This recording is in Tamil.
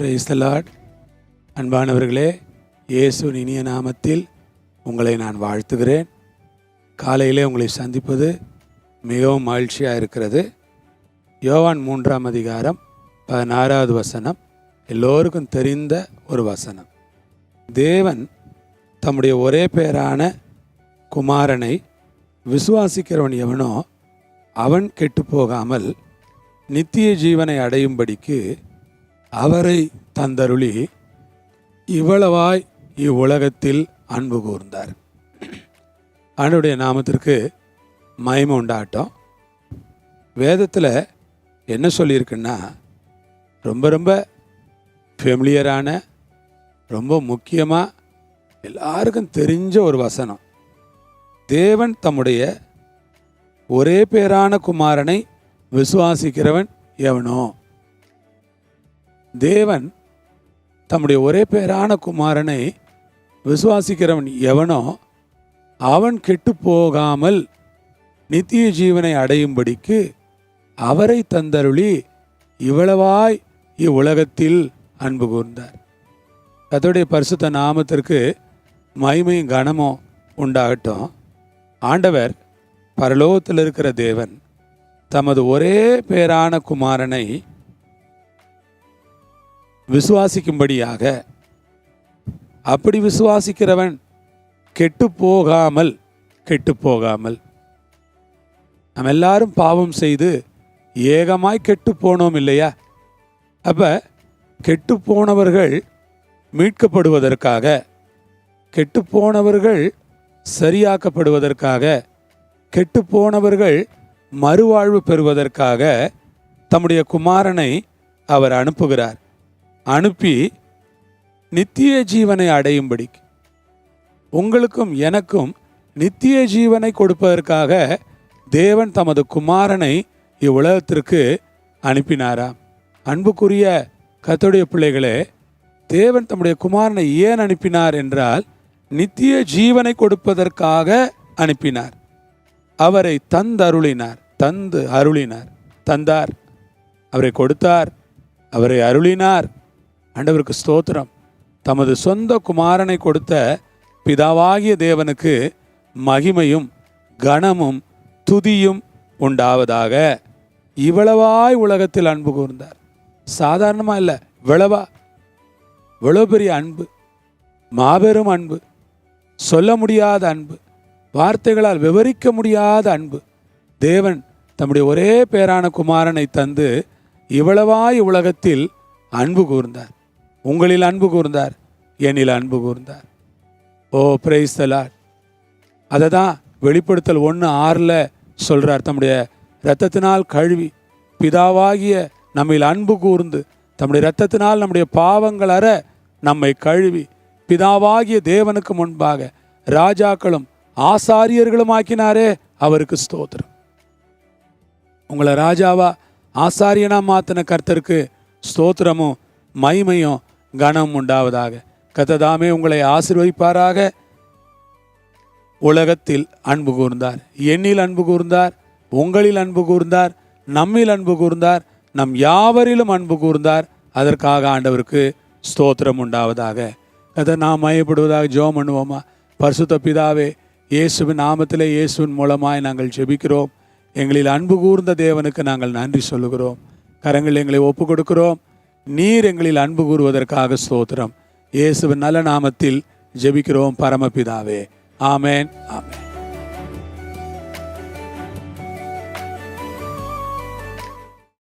Praise the Lord. அன்பானவர்களே, இயேசுவின் இனிய நாமத்தில் உங்களை நான் வாழ்த்துகிறேன். காலையிலே உங்களை சந்திப்பது மிகவும் மகிழ்ச்சியாக இருக்கிறது. யோவான் 3ஆம் அதிகாரம் 16வது வசனம் எல்லோருக்கும் தெரிந்த ஒரு வசனம். தேவன் தம்முடைய ஒரே பேரான குமாரனை விசுவாசிக்கிறவன் எவனோ அவன் கெட்டு போகாமல் நித்திய ஜீவனை அடையும்படிக்கு அவரை தந்தருளி இவ்வளவாய் இவ்வுலகத்தில் அன்பு கூர்ந்தார். ஆண்டவருடைய நாமத்திற்கு மகிமை உண்டாகட்டும். வேதத்தில் என்ன சொல்லியிருக்குன்னா, ரொம்ப ரொம்ப ஃபெமிலியரான, ரொம்ப முக்கியமாக எல்லாருக்கும் தெரிஞ்ச ஒரு வசனம். தேவன் தம்முடைய ஒரே பேரான குமாரனை விசுவாசிக்கிறவன் எவனோ. தேவன் தம்முடைய ஒரே பேரான குமாரனை விசுவாசிக்கிறவன் எவனோ அவன் கெட்டு போகாமல் நித்திய ஜீவனை அடையும்படிக்கு அவரை தந்தருளி இவ்வளவாய் இவ்வுலகத்தில் அன்பு கூர்ந்தார். கர்த்தருடைய பரிசுத்த நாமத்திற்கு மகிமையும் கனமும் உண்டாகட்டும். ஆண்டவர் பரலோகத்தில் இருக்கிற தேவன் தமது ஒரே பேரான குமாரனை விசுவாசிக்கும்படியாக, அப்படி விசுவாசிக்கிறவன் கெட்டு போகாமல் நம்ம எல்லாரும் பாவம் செய்து ஏகமாய் கெட்டு போனோம் இல்லையா? அப்போ கெட்டு போனவர்கள் மீட்கப்படுவதற்காக, கெட்டு போனவர்கள் சரியாக்கப்படுவதற்காக, கெட்டு போனவர்கள் மறுவாழ்வு பெறுவதற்காக தம்முடைய குமாரனை அவர் அனுப்புகிறார். அனுப்பி நித்திய ஜீவனை அடையும்படிக்கு, உங்களுக்கும் எனக்கும் நித்திய ஜீவனை கொடுப்பதற்காக தேவன் தமது குமாரனை இவ்வுலகத்திற்கு அனுப்பினாராம். அன்புக்குரிய கர்த்தருடைய பிள்ளைகளே, தேவன் தம்முடைய குமாரனை ஏன் அனுப்பினார் என்றால், நித்திய ஜீவனை கொடுப்பதற்காக அனுப்பினார். அவரை தந்தருளினார், தந்தார், அவரை கொடுத்தார், அவரை அருளினார். ஆண்டவருக்கு ஸ்தோத்திரம். தமது சொந்த குமாரனை கொடுத்த பிதாவாகிய தேவனுக்கு மகிமையும் கனமும் துதியும் உண்டாவதாக. இவ்வளவாய் உலகத்தில் அன்பு கூர்ந்தார். சாதாரணமாக இல்லை, இவ்வளோ பெரிய அன்பு, மாபெரும் அன்பு, சொல்ல முடியாத அன்பு, வார்த்தைகளால் விவரிக்க முடியாத அன்பு. தேவன் தம்முடைய ஒரே பேரான குமாரனை தந்து இவ்வளவாய் உலகத்தில் அன்பு கூர்ந்தார். உங்களில் அன்பு கூர்ந்தார், என்னில் அன்பு கூர்ந்தார். ஓ பிரைஸ் தி லார்ட். அதை தான் வெளிப்படுத்தல் 1:6 சொல்கிறார். தம்முடைய இரத்தத்தினால் கழுவி பிதாவாகிய நம்மில் அன்பு கூர்ந்து தம்முடைய இரத்தத்தினால் நம்முடைய பாவங்கள் அற நம்மை கழுவி பிதாவாகிய தேவனுக்கு முன்பாக ராஜாக்களும் ஆசாரியர்களும் ஆக்கினாரே, அவருக்கு ஸ்தோத்திரம். உங்களை ராஜாவா ஆசாரியனா மாத்தின கர்த்தருக்கு ஸ்தோத்திரமும் மகிமையும் கனம் உண்டாவதாக. கர்த்தர் உங்களை ஆசீர்வதிப்பாராக. உலகத்தில் அன்பு கூர்ந்தார், என்னில் அன்பு கூர்ந்தார், உங்களில் அன்பு கூர்ந்தார், நம்மில் அன்பு கூர்ந்தார், நம் யாவரிலும் அன்பு கூர்ந்தார். அதற்காக ஆண்டவருக்கு ஸ்தோத்திரம் உண்டாவதாக. கர்த்தர் நாம் மகிமைப்படுவதாக. ஜெபம் பண்ணுவோமா? பரிசுத்த பிதாவே, இயேசுவின் நாமத்திலே, இயேசுவின் மூலமாய் நாங்கள் ஜெபிக்கிறோம். எங்களில் அன்பு கூர்ந்த தேவனுக்கு நாங்கள் நன்றி சொல்லுகிறோம். கரங்கள் எங்களை ஒப்பு கொடுக்கிறோம். நீர் எங்களில் அன்பு கூறுவதற்காக ஸ்தோத்திரம். இயேசுவின் நல்ல நாமத்தில் ஜெபிக்கிறோம் பரமபிதாவே. ஆமேன், ஆமேன்.